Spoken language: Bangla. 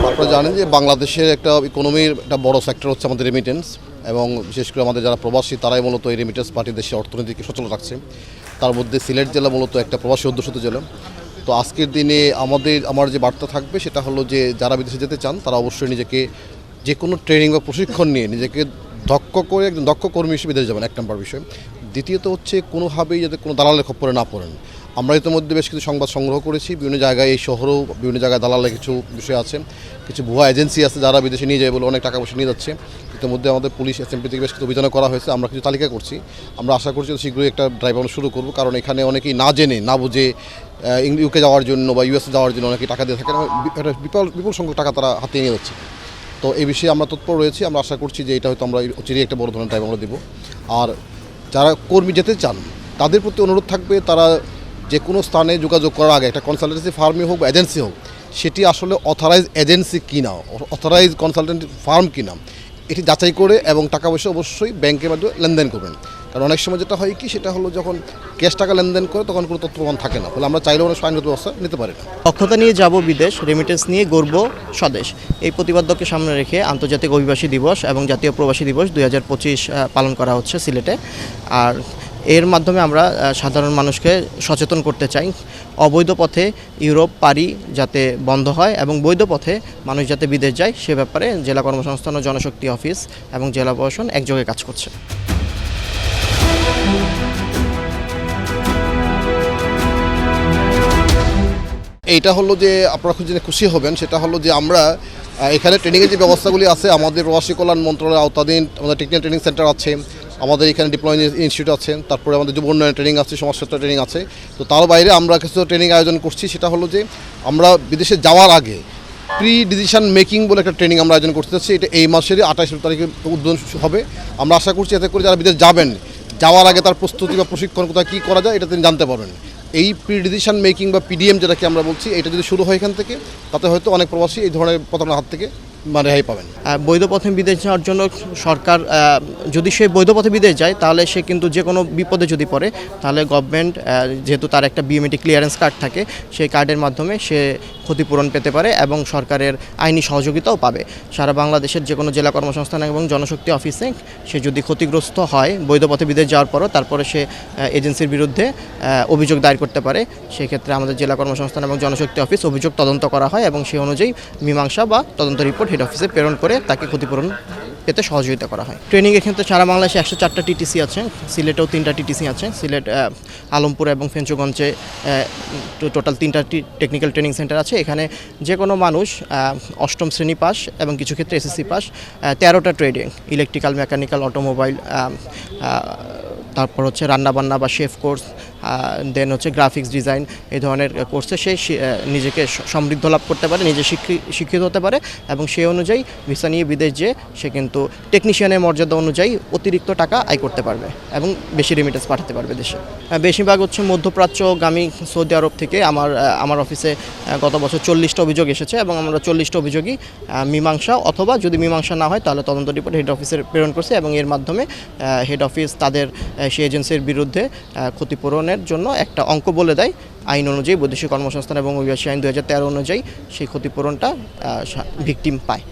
আপনারা জানেন যে বাংলাদেশের একটা ইকোনমির একটা বড় সেক্টর হচ্ছে আমাদের রেমিটেন্স, এবং বিশেষ করে আমাদের যারা প্রবাসী তারাই মূলত এই রেমিটেন্স পার্টি দেশের অর্থনীতিকে সচল রাখছে। তার মধ্যে সিলেট জেলা মূলত একটা প্রবাসী অধ্যুষিত জেলা। তো আজকের দিনে আমার যে বার্তা থাকবে সেটা হলো যে যারা বিদেশে যেতে চান তারা অবশ্যই নিজেকে যে কোনো ট্রেনিং বা প্রশিক্ষণ নিয়ে নিজেকে একজন দক্ষ কর্মী হিসেবে বিদেশে যাবেন, এক নম্বর বিষয়। দ্বিতীয়ত হচ্ছে কোনোভাবেই যাতে কোনো দালালের খপ্পরে না পড়েন। আমরা ইতিমধ্যে বেশ কিছু সংবাদ সংগ্রহ করেছি, বিভিন্ন জায়গায় এই শহরেও বিভিন্ন জায়গায় দালালের কিছু বিষয় আছে, কিছু ভুয়া এজেন্সি আছে যারা বিদেশে নিয়ে যায় বলে অনেক টাকা পয়সা নিয়ে যাচ্ছে। ইতিমধ্যে আমাদের পুলিশ এসএমপি থেকে বেশ কিছু অভিযান করা হয়েছে, আমরা কিছু তালিকা করছি। আমরা আশা করছি শীঘ্রই একটা ড্রাইভ আমরা শুরু করব, কারণ এখানে অনেকেই না জেনে না বুঝে ইউকে যাওয়ার জন্য বা ইউএসএ যাওয়ার জন্য অনেকেই টাকা দিয়ে থাকেন, একটা বিপুল সংখ্যক টাকা তারা হাতিয়ে নিয়ে যাচ্ছে। তো এই বিষয়ে আমরা তৎপর রয়েছি। আমরা আশা করছি যে এটা হয়তো আমরা অচিরেই একটা বড় ধরনের ড্রাইভ আমরা দেবো। আর যারা কর্মী যেতে চান তাদের প্রতি অনুরোধ থাকবে, তারা যে কোনো স্থানে যোগাযোগ করার আগে একটা কনসালটেন্সি ফার্মই হোক বা এজেন্সি হোক, সেটি আসলে অথরাইজ এজেন্সি কিনা, অথরাইজ কনসালটেন্ট ফার্ম কিনা, এটি যাচাই করে এবং টাকা পয়সা অবশ্যই ব্যাংকের মাধ্যমে লেনদেন করবেন। কারণ অনেক সময় যেটা হয় কি, সেটা হলো যখন ক্যাশ টাকা লেনদেন করে তখন কোনো তথ্য প্রমাণ থাকে না, ফলে আমরা চাইলেও অনেক আইনগত ব্যবস্থা নিতে পারি না। দক্ষতা নিয়ে যাব বিদেশ, রেমিটেন্স নিয়ে গর্ব স্বদেশ, এই প্রতিপাদ্যকে সামনে রেখে আন্তর্জাতিক অভিবাসী দিবস এবং জাতীয় প্রবাসী দিবস 2025 পালন করা হচ্ছে সিলেটে। আর এর মাধ্যমে আমরা সাধারণ মানুষকে সচেতন করতে চাই, অবৈধ পথে ইউরোপ পাড়ি যাতে বন্ধ হয় এবং বৈধ পথে মানুষ যাতে বিদেশ যায় সে ব্যাপারে জেলা কর্মসংস্থান ও জনশক্তি অফিস এবং জেলা প্রশাসন একযোগে কাজ করছে। এইটা হলো যে আপনারা জেনে খুশি হবেন, সেটা হলো যে আমরা এখানে ট্রেনিংয়ের যে ব্যবস্থাগুলি আছে, আমাদের প্রবাসী কল্যাণ মন্ত্রণালয়ের আওতাধীন আমাদের টেকনিক্যাল ট্রেনিং সেন্টার আছে, আমাদের এখানে ডিপ্লয়মেন্ট ইনস্টিটিউট আছে, তারপরে আমাদের যুব উন্নয়ন ট্রেনিং আছে, সমাজসেবা ট্রেনিং আছে। তো তার বাইরে আমরা কিছু ট্রেনিং আয়োজন করছি, সেটা হলো যে আমরা বিদেশে যাওয়ার আগে প্রি ডিসিশন মেকিং বলে একটা ট্রেনিং আমরা আয়োজন করতে চাচ্ছি। এটা এই মাসের 28 তারিখে উদ্বোধন হবে। আমরা আশা করছি এতে করে যারা বিদেশ যাবেন, যাওয়ার আগে তার প্রস্তুতি বা প্রশিক্ষণ কোথায় কী করা যায় এটা তিনি জানতে পারবেন। এই প্রি ডিসিশন মেকিং বা পিডিএম যেটাকে আমরা বলছি, এটা যদি শুরু হয় এখান থেকে, তাতে হয়তো অনেক প্রবাসী এই ধরনের প্রতারণার হাত থেকে রেহাই পাবেন। বৈধ পথে বিদেশ যাওয়ার জন্য সরকার যদি সে বৈধ পথে বিদেশ যায় তাহলে সে কিন্তু যে কোনো বিপদে যদি পড়ে তাহলে গভর্নমেন্ট যেহেতু তার একটা বিএমইটি ক্লিয়ারেন্স কার্ড থাকে, সেই কার্ডের মাধ্যমে সে ক্ষতিপূরণ পেতে পারে এবং সরকারের আইনি সহযোগিতাও পাবে। সারা বাংলাদেশের যে কোনো জেলা কর্মসংস্থান এবং জনশক্তি অফিসে সে যদি ক্ষতিগ্রস্ত হয় বৈধ পথে বিদেশ যাওয়ার পরও, তারপরে সে এজেন্সির বিরুদ্ধে অভিযোগ দায়ের করতে পারে। সেক্ষেত্রে আমাদের জেলা কর্মসংস্থান এবং জনশক্তি অফিস অভিযোগ তদন্ত করা হয় এবং সেই অনুযায়ী মীমাংসা বা তদন্ত রিপোর্ট হেড অফিসে প্রেরণ করে তাকে ক্ষতিপূরণ পেতে সহযোগিতা করা হয়। ট্রেনিংয়ের ক্ষেত্রে সারা বাংলাদেশে 104টা টিটিসি আছে, সিলেটেও 3টা টিটিসি আছে। সিলেট, আলমপুর এবং ফেঞ্চুগঞ্জে টোটাল 3টা টেকনিক্যাল ট্রেনিং সেন্টার আছে। এখানে যে কোনো মানুষ 8ম শ্রেণী পাস এবং কিছু ক্ষেত্রে এসএসসি পাস, 13টা ট্রেডিং, ইলেকট্রিক্যাল, মেকানিক্যাল, অটোমোবাইল, তারপর হচ্ছে রান্নাবান্না বা শেফ কোর্স, দেন হচ্ছে গ্রাফিক্স ডিজাইন, এই ধরনের কোর্সে সে নিজেকে সমৃদ্ধ লাভ করতে পারে, নিজে শিক্ষিত হতে পারে এবং সেই অনুযায়ী ভিসা নিয়ে বিদেশ যেয়ে সে কিন্তু টেকনিশিয়ানের মর্যাদা অনুযায়ী অতিরিক্ত টাকা আয় করতে পারবে এবং বেশি রেমিটেন্স পাঠাতে পারবে দেশে। বেশিরভাগ হচ্ছে মধ্যপ্রাচ্যগামী সৌদি আরব থেকে আমার অফিসে গত বছর 40টা অভিযোগ এসেছে এবং আমরা 40টা অভিযোগই মীমাংসা অথবা যদি মীমাংসা না হয় তাহলে তদন্ত রিপোর্ট হেড অফিসের প্রেরণ করছে এবং এর মাধ্যমে হেড অফিস তাদের সেই এজেন্সির বিরুদ্ধে ক্ষতিপূরণের জন্য একটা অঙ্ক বলে দেয়। আইন অনুযায়ী, বৈদেশিক কর্মসংস্থান এবং অভিবাসী আইন 2013 অনুযায়ী সেই ক্ষতিপূরণটা ভিকটিম পায়।